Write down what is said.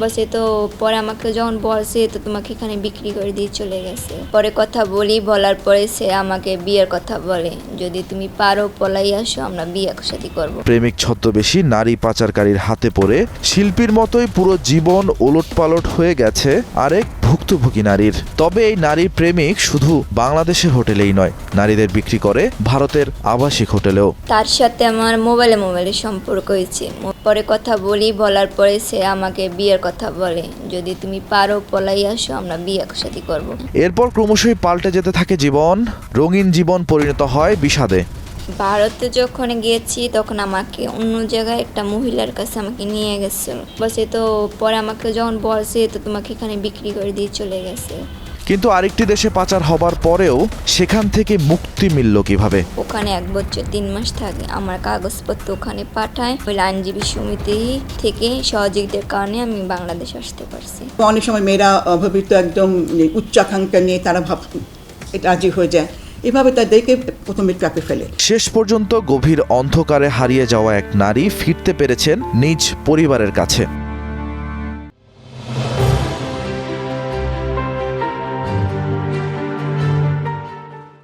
বসে তো পরে আমাকে যখন বলছে তো তোমাকে এখানে বিক্রি করে দিয়ে চলে গেছে। পরে কথা বলার পরে সে আমাকে বিয়ের কথা বলে, যদি তুমি পারো পলাই আসো, আমরা বিয়ে শাদী করবো। প্রেমিক ছদ্মবেশী নারী পাচারকারীর হাতে পড়ে শিল্পীর মতোই পুরো জীবন ওলটপালট হয়ে গেছে আরেক ভুক্তভোগী নারীর। তবে এই নারী প্রেমিক শুধু বাংলাদেশের হোটেলেই নয়, নারীদের বিক্রি করে ভারতের আবাসিক হোটেলেও। তার সাথে আমার মোবাইলে সম্পর্ক হয়েছে। পরে কথা বলার পরে সে আমাকে বিয়ের কথা বলে, যদি তুমি পারো পলাই আসো, আমরা বিয়ে শাদী করবো। এরপর ক্রমশই পাল্টে যেতে থাকে জীবন, রঙিন জীবন পরিণত হয় বিষাদে। ভারতে যখন গিয়েছি তখন আমাকে অন্য জায়গায় একটা মহিলার কাছে আমাকে নিয়ে গেছিল। বসে তো পরে আমাকে যখন বলছে তো তোমাকে এখানে বিক্রি করে দিয়ে চলে গেছে। কিন্তু আরেকটি দেশে পাচার হবার পরেও সেখান থেকে মুক্তি মিলল কিভাবে? ওখানে 1 বছর 3 মাস থাকে, আমার কাগজপত্র ওখানে পাঠায়। ওই আইনজীবী সমিতি থেকে সহযোগিতার কারণে আমি বাংলাদেশ আসতে পারছি। অনেক সময় মেয়েরা অভাবিত একদম উচ্চাকাঙ্ক্ষা নিয়ে তারা রাজি হয়ে যায়, এভাবে তাদেরকে প্রথমে ট্র্যাপে ফেলে। শেষ পর্যন্ত গভীর অন্ধকারে হারিয়ে যাওয়া এক নারী ফিরতে পেরেছেন নিজ পরিবারের কাছে।